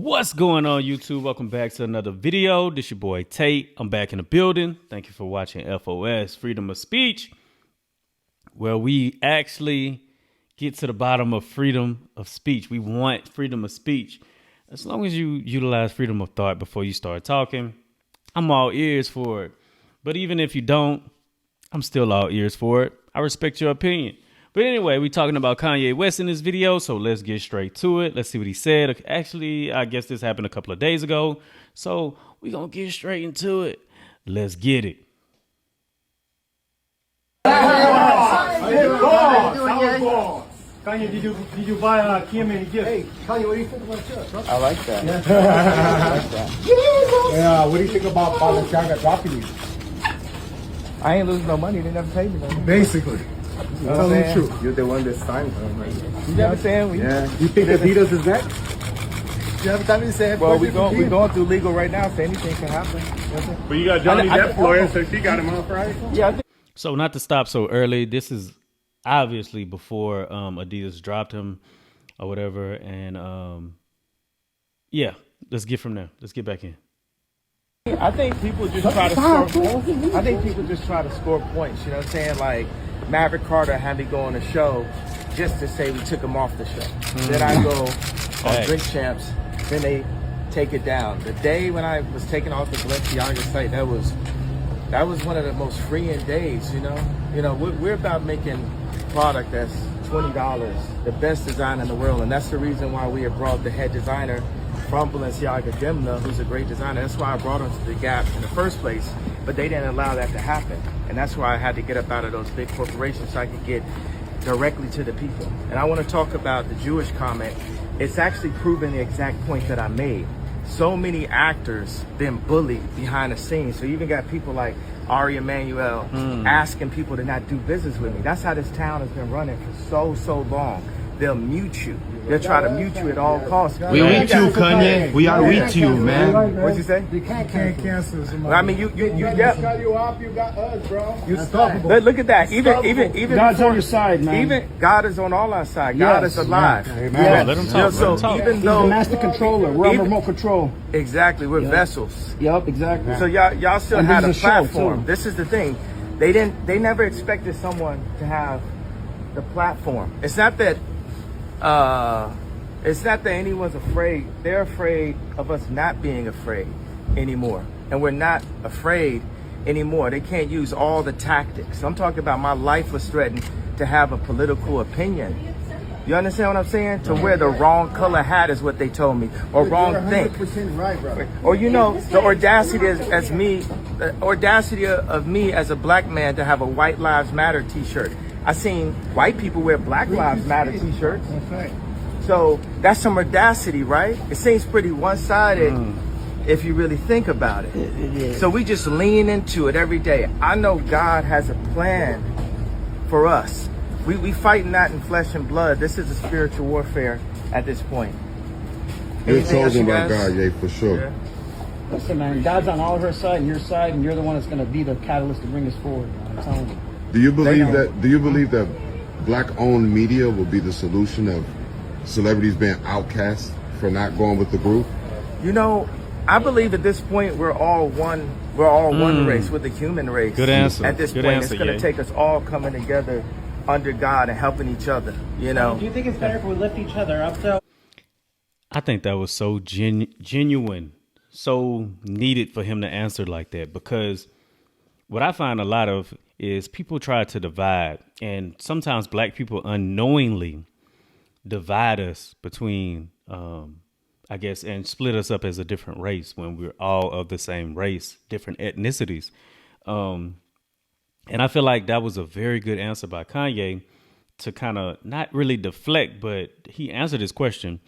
What's going on, YouTube? Welcome back to another video. This your boy Tate. I'm back in the building. Thank you for watching FOS, Freedom of Speech, where we actually get to the bottom of freedom of speech. We want freedom of speech. As long as you utilize freedom of thought before you start talking, I'm all ears for it. But even if you don't, I'm still all ears for it. I respect your opinion. But anyway, we're talking about Kanye West in this video, so let's get straight to it. Let's see what he said. Actually, I guess this happened a couple of days ago, so we're going to get straight into it. Let's get it. Kanye, did you buy Kim any gift? Hey, Kanye, what do you think about that, bro? I like that. Yeah. I like that. Yeah, what do you think about Balenciaga dropping you? I ain't losing no money. They never paid me no money. Basically. Tell them the truth. You're the one that signed them. Right? You know what I'm saying? Yeah. You think Adidas is next? You have time to say well, we're going through legal right now, so anything can happen. But you got Johnny Depp's lawyer, so she got him off, right? Yeah. I think So not to stop so early, this is obviously before Adidas dropped him or whatever. And yeah, let's get from there. Let's get back in. I think people just try to score. I think people just try to score points. You know what I'm saying? Like Maverick Carter had me go on a show just to say we took him off the show. Then I go on Drink Champs. Then they take it down. The day when I was taken off the Balenciaga site, that was one of the most freeing days. You know, we're about making product that's $20, the best design in the world, and that's the reason why we have brought the head designer from Balenciaga, Demna, who's a great designer. That's why I brought him to the Gap in the first place, but they didn't allow that to happen, and that's why I had to get up out of those big corporations so I could get directly to the people. And I want to talk about the Jewish comment. It's actually proving the exact point that I made. So many actors been bullied behind the scenes, so you even got people like Ari Emanuel asking people to not do business with me. That's how this town has been running for so long. They'll mute you. They'll try to mute you at all costs. We with you, Kanye. We are with you, man. What'd you say? You can't cancel somebody. I mean, you got you up, you got us, bro. Look at that. Even God's on your side, man. Even God is on all our side. God is alive. Amen. Yeah, let him talk. So let him talk. even He's though the master controller, we're on even- remote control. exactly, we're vessels. Yep, exactly. So y'all still And had a this is a show, platform. too. This is the thing. They never expected someone to have the platform. It's not that anyone's afraid. They're afraid of us not being afraid anymore. And we're not afraid anymore. They can't use all the tactics. I'm talking about my life was threatened to have a political opinion. You understand what I'm saying? To wear the wrong color hat is what they told me, or wrong think. 100% right, brother. Or the audacity of me as a black man to have a White Lives Matter t-shirt. I seen white people wear Black Lives Matter t-shirts. Okay. So that's some audacity, right? It seems pretty one-sided if you really think about it. So we just lean into it every day. I know God has a plan for us. We fight not in flesh and blood. This is a spiritual warfare at this point. You're Anything else, chosen you by guys? God, yeah, for sure. Yeah. Listen, man, God's on all of her side and your side, and you're the one that's going to be the catalyst to bring us forward, man. I'm telling you. Do you believe that black-owned media will be the solution of celebrities being outcast for not going with the group? You know, I believe at this point we're all one race with the human race. Good answer. At this Good point, answer, it's going to yeah. take us all coming together under God and helping each other. You know. Do you think it's better if we lift each other up, though? I think that was so genuine, so needed for him to answer like that, because what I find a lot of is people try to divide, and sometimes black people unknowingly divide us between, I guess, and split us up as a different race when we're all of the same race, different ethnicities. And I feel like that was a very good answer by Kanye to kind of not really deflect, but he answered his question.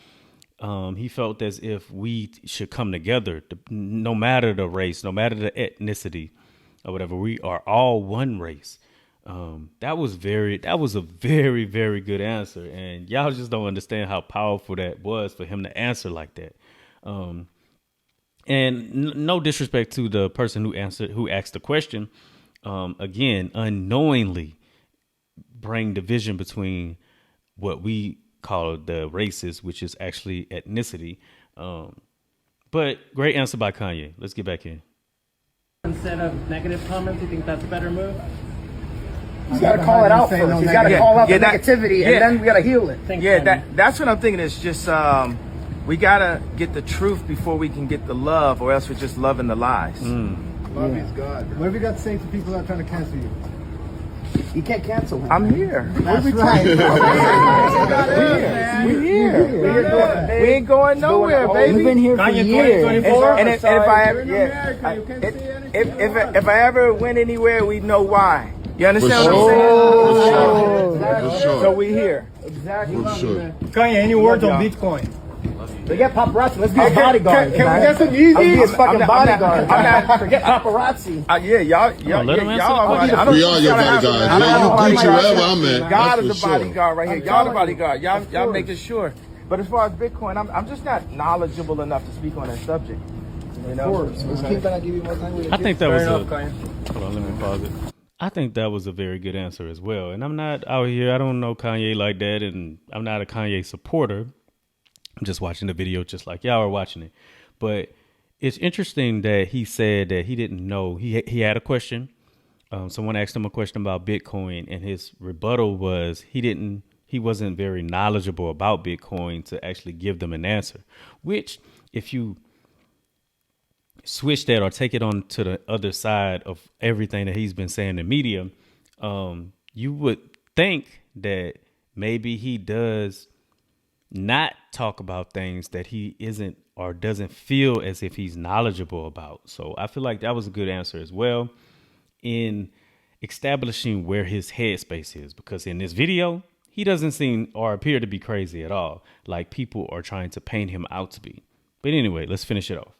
He felt as if we should come together, no matter the race, no matter the ethnicity or whatever. We are all one race. That was a very, very good answer. And y'all just don't understand how powerful that was for him to answer like that. And no disrespect to the person who asked the question. Again, unknowingly bring division between what we call the races, which is actually ethnicity. But great answer by Kanye. Let's get back in. Instead of negative comments, you think that's a better move? You gotta call it out first. You gotta call out the negativity, and then we gotta heal it. That's what I'm thinking. Is just we gotta get the truth before we can get the love, or else we're just loving the lies. Love is God. What have you got to say to people that are trying to cancel you? You can't cancel him. I'm here. That's right. We're here. We ain't going nowhere, baby. We've been here for years. And if I ever went anywhere, we know why. You understand what I'm saying? For sure. So we here. Exactly. For sure. Kanye, any words on Bitcoin? Forget paparazzi. Let's be his bodyguard. Can we get some easy? I'll be his fucking bodyguard. I'm not. Forget paparazzi. Y'all. let him answer Y'all. We are your bodyguards. Yeah, you preach wherever I'm at. God is That's the for sure. bodyguard right here. Y'all the bodyguard. Y'all making sure. But as far as Bitcoin, I'm just not knowledgeable enough to speak on that subject. You know. Let's keep that. I'll give you more time. I think that was hold on, let me pause it. I think that was a very good answer as well. And I'm not out here. I don't know Kanye like that, and I'm not a Kanye supporter. I'm just watching the video just like y'all are watching it. But it's interesting that he said that he didn't know. He had a question. Someone asked him a question about Bitcoin, and his rebuttal was he wasn't very knowledgeable about Bitcoin to actually give them an answer. Which, if you switch that or take it on to the other side of everything that he's been saying in the media, you would think that maybe he does not talk about things that he isn't or doesn't feel as if he's knowledgeable about. So I feel like that was a good answer as well in establishing where his headspace is, because in this video, he doesn't seem or appear to be crazy at all, like people are trying to paint him out to be. But anyway, let's finish it off.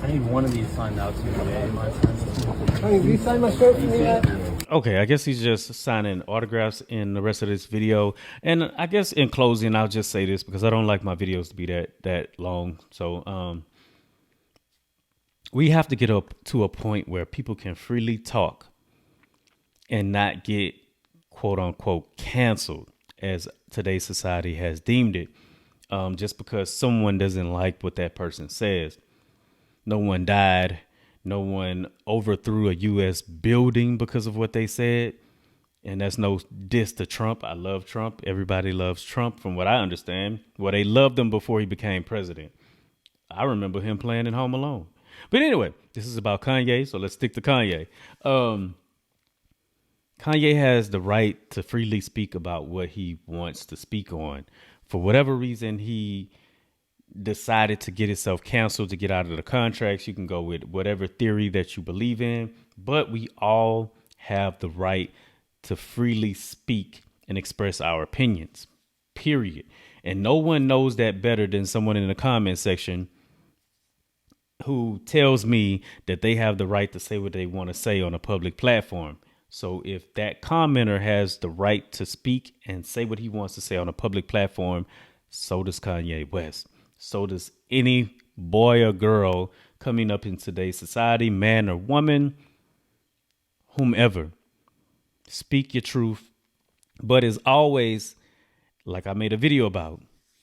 I need one of these signed out to me. Kanye, will you sign my shirt for me, man? Okay, I guess he's just signing autographs in the rest of this video. And I guess in closing, I'll just say this because I don't like my videos to be that long. So we have to get up to a point where people can freely talk and not get quote unquote canceled as today's society has deemed it, just because someone doesn't like what that person says. No one died. No one overthrew a U.S. building because of what they said. And that's no diss to Trump. I love Trump. Everybody loves Trump from what I understand. Well, they loved him before he became president. I remember him playing in Home Alone. But anyway, this is about Kanye, so let's stick to Kanye. Kanye has the right to freely speak about what he wants to speak on. For whatever reason, he decided to get himself canceled to get out of the contracts. You can go with whatever theory that you believe in, but we all have the right to freely speak and express our opinions, period. And no one knows that better than someone in the comment section who tells me that they have the right to say what they want to say on a public platform. So if that commenter has the right to speak and say what he wants to say on a public platform, so does Kanye West. So does any boy or girl coming up in today's society, man or woman, whomever. Speak your truth. But as always, like I made a video about,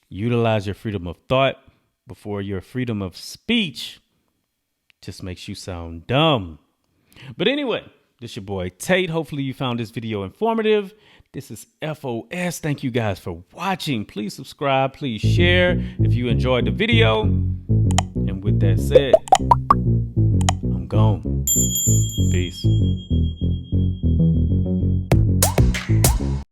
utilize your freedom of thought before your freedom of speech just makes you sound dumb. But anyway, this is your boy Tate. Hopefully you found this video informative. This is FOS. Thank you guys for watching. Please subscribe. Please share if you enjoyed the video. And with that said, I'm gone. Peace.